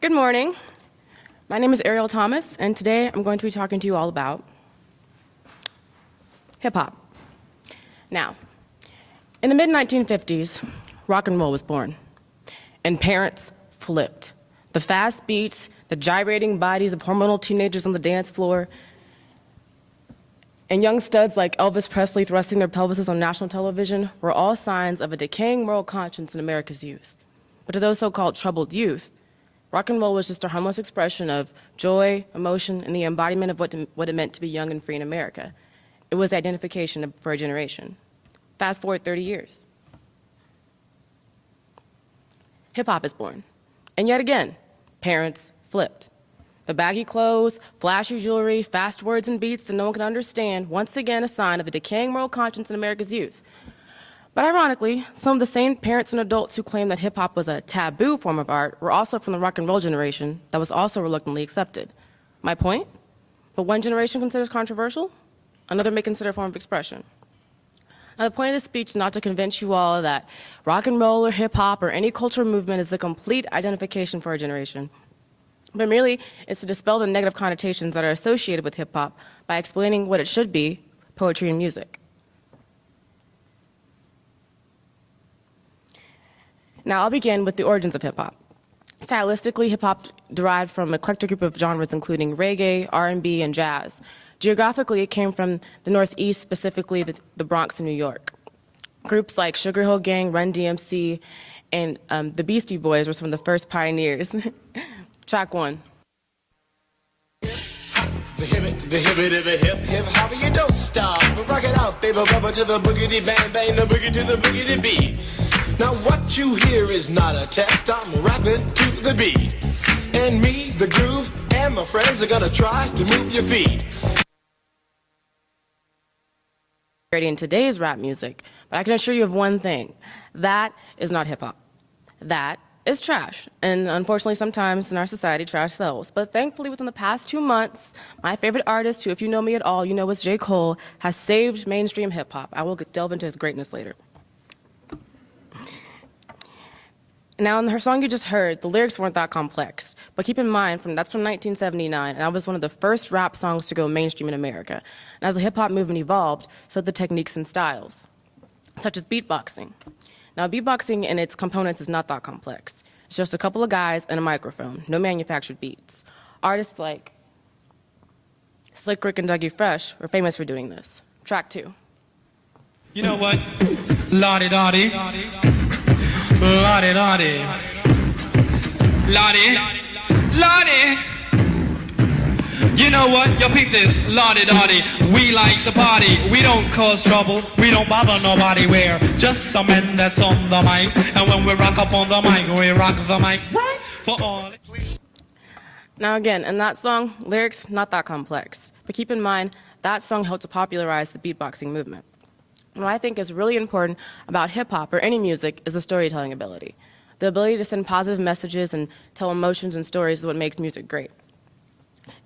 Good morning. My name is Ariel Thomas, and today I'm going to be talking to you all about hip-hop. Now, in the mid-1950s, rock and roll was born, and parents flipped. The fast beats, the gyrating bodies of hormonal teenagers on the dance floor, and young studs like Elvis Presley thrusting their pelvises on national television were all signs of a decaying moral conscience in America's youth. But to those so-called troubled youth, rock and roll was just a harmless expression of joy, emotion, and the embodiment of what it meant to be young and free in America. It was the identification for a generation. Fast forward 30 years. Hip-hop is born. And yet again, parents flipped. The baggy clothes, flashy jewelry, fast words and beats that no one can understand, once again a sign of the decaying moral conscience in America's youth. But ironically, some of the same parents and adults who claimed that hip-hop was a taboo form of art were also from the rock and roll generation that was also reluctantly accepted. My point? What one generation considers controversial, another may consider a form of expression. Now, the point of this speech is not to convince you all that rock and roll or hip-hop or any cultural movement is the complete identification for our generation, but merely is to dispel the negative connotations that are associated with hip-hop by explaining what it should be, poetry and music. Now, I'll begin with the origins of hip-hop. Stylistically, hip-hop derived from an eclectic group of genres including reggae, R&B, and jazz. Geographically, it came from the Northeast, specifically the Bronx in New York. Groups like Sugar Hill Gang, Run DMC, and the Beastie Boys were some of the first pioneers. Track one. The hip hop, you don't stop. Rock it out, baby, rubber to the boogity bang bang, the boogie to the boogity beat. Now what you hear is not a test. I'm rapping to the beat, and me, the groove, and my friends are gonna try to move your feet. In today's rap music, but I can assure you of one thing: that is not hip hop. That is trash. And unfortunately, sometimes in our society, trash sells. But thankfully, within the past 2 months, my favorite artist, who if you know me at all, you know is J. Cole, has saved mainstream hip hop. I will delve into his greatness later. Now, in her song you just heard, the lyrics weren't that complex. But keep in mind, that's from 1979, and that was one of the first rap songs to go mainstream in America. And as the hip-hop movement evolved, so did the techniques and styles, such as beatboxing. Now, beatboxing in its components is not that complex. It's just a couple of guys and a microphone, no manufactured beats. Artists like Slick Rick and Dougie Fresh were famous for doing this. Track two. You know what? Lottie-dottie. Lottie-dottie. Lottie. Lottie. You know what? Yo, peep this. Lottie-dottie. We like to party. We don't cause trouble. We don't bother nobody. We're just some men that's on the mic. And when we rock up on the mic, we rock the mic right for all. Now again, in that song, lyrics not that complex. But keep in mind, that song helped to popularize the beatboxing movement. And what I think is really important about hip-hop or any music is the storytelling ability. The ability to send positive messages and tell emotions and stories is what makes music great.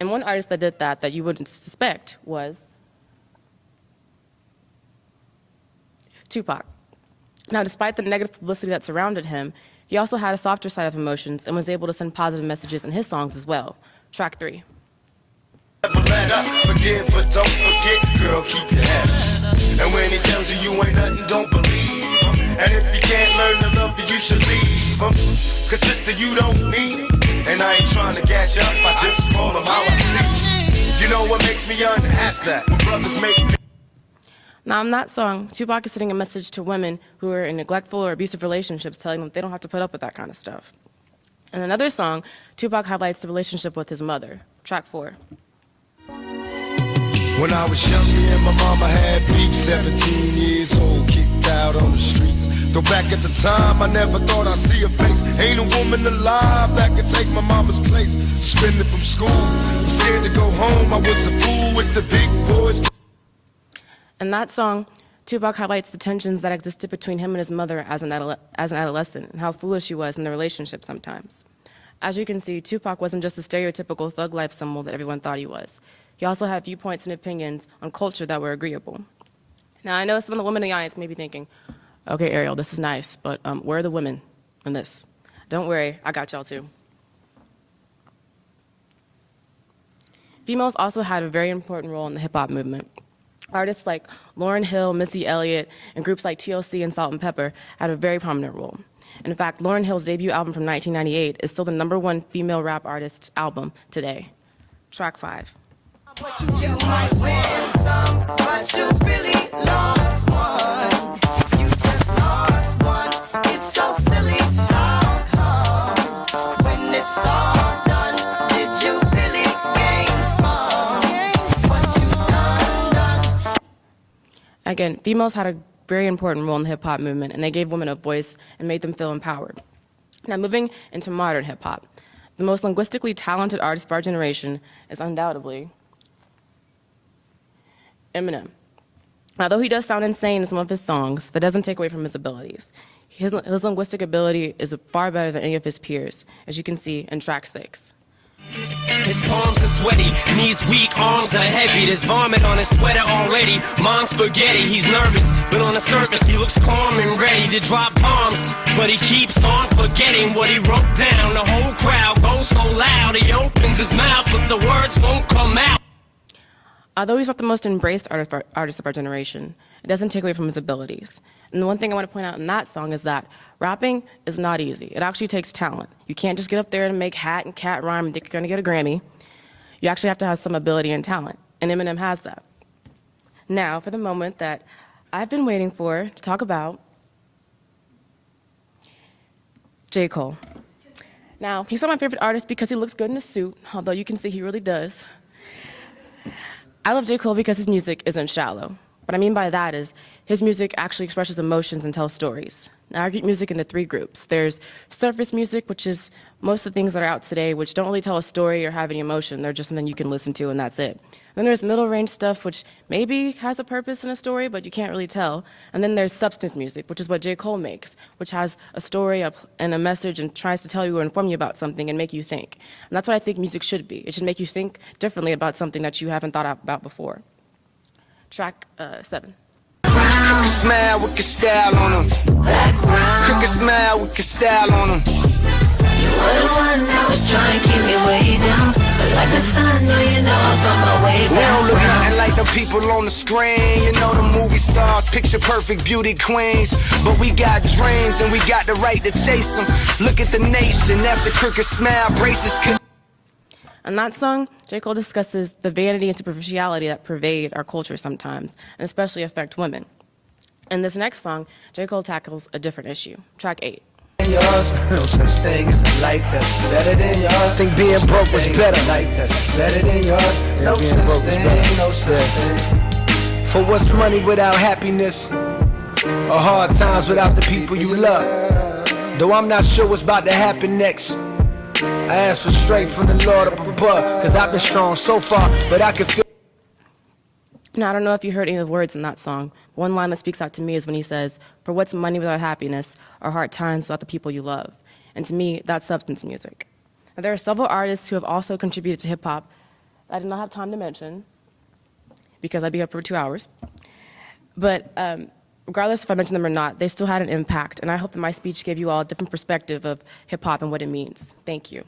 And one artist that did that you wouldn't suspect was Tupac. Now, despite the negative publicity that surrounded him, he also had a softer side of emotions and was able to send positive messages in his songs as well. Track three. Never let up, forgive, but don't forget, girl, keep your head up. And when he tells you you ain't nothing, don't believe him. And if you can't learn to love you, you should leave him. Cause sister, you don't need it. And I ain't trying to gash up, I just call him how I see. You know what makes me unhappy? That when brothers make me. Now, in that song, Tupac is sending a message to women who are in neglectful or abusive relationships, telling them they don't have to put up with that kind of stuff. In another song, Tupac highlights the relationship with his mother. Track four. When I was young, me and my mama had beef, 17 years old, kicked out on the streets. Though back at the time, I never thought I'd see her face. Ain't a woman alive that could take my mama's place. Suspended from school, I'm scared to go home. I was a fool with the big boys. In that song, Tupac highlights the tensions that existed between him and his mother as an adolescent and how foolish she was in the relationship sometimes. As you can see, Tupac wasn't just a stereotypical thug life symbol that everyone thought he was. He also had viewpoints and opinions on culture that were agreeable. Now, I know some of the women in the audience may be thinking, okay, Ariel, this is nice, but where are the women in this? Don't worry, I got y'all too. females also had a very important role in the hip-hop movement. Artists like Lauryn Hill, Missy Elliott, and groups like TLC and Salt and Pepper had a very prominent role. In fact, Lauryn Hill's debut album from 1998 is still the #1 female rap artist album today. Track 5. But you might win some, but you really lost one. You just lost one. It's so silly. How come when it's all done, did you really gain from what you done? Again, females had a very important role in the hip-hop movement, and they gave women a voice and made them feel empowered. Now, moving into modern hip-hop, the most linguistically talented artist of our generation is undoubtedly Eminem. Although he does sound insane in some of his songs, that doesn't take away from his abilities. His linguistic ability is far better than any of his peers, as you can see in track 6. His palms are sweaty, knees weak, arms are heavy. There's vomit on his sweater already. Mom's spaghetti, he's nervous, but on the surface he looks calm and ready to drop bombs. But he keeps on forgetting what he wrote down. The whole crowd goes so loud, he opens his mouth, but the words won't come out. Although he's not the most embraced artist of our generation, it doesn't take away from his abilities. And the one thing I want to point out in that song is that rapping is not easy. It actually takes talent. You can't just get up there and make hat and cat rhyme and think you're going to get a Grammy. You actually have to have some ability and talent, and Eminem has that. Now, for the moment that I've been waiting for to talk about J. Cole. Now, he's not my favorite artist because he looks good in a suit, although you can see he really does. I love J. Cole because his music isn't shallow. What I mean by that is his music actually expresses emotions and tells stories. Now, I group music into 3 groups. There's surface music, which is most of the things that are out today, which don't really tell a story or have any emotion. They're just something you can listen to, and that's it. Then there's middle range stuff, which maybe has a purpose in a story, but you can't really tell. And then there's substance music, which is what J. Cole makes, which has a story and a message and tries to tell you or inform you about something and make you think. And that's what I think music should be. It should make you think differently about something that you haven't thought about before. Track 7. Crooked smile with your style on them. Crooked smile with your style on them. You were the one that was trying to keep me way down. But like the sun, no, you know I'm from my way We don't look back. nothing like the people on the screen. You know the movie stars, picture perfect beauty queens. But we got dreams and we got the right to chase them. Look at the nation, that's a crooked smile, braces. On that song, J. Cole discusses the vanity and superficiality that pervade our culture sometimes, and especially affect women. In this next song, J. Cole tackles a different issue. Track 8. Yours, no such thing as a life that's better than yours. Think being broke was better. Life that's better than yours. No being such broke was thing, better. no such thing. For what's money without happiness? Or hard times without the people you love? Though I'm not sure what's about to happen next. I ask for strength from the Lord up above, cause I've been strong so far, but I can feel. Now, I don't know if you heard any of the words in that song. One line that speaks out to me is when he says, "For what's money without happiness, or hard times without the people you love?" And to me, that's substance music. Now, there are several artists who have also contributed to hip-hop I did not have time to mention, because I'd be up for 2 hours. But regardless if I mention them or not, they still had an impact, and I hope that my speech gave you all a different perspective of hip-hop and what it means. Thank you.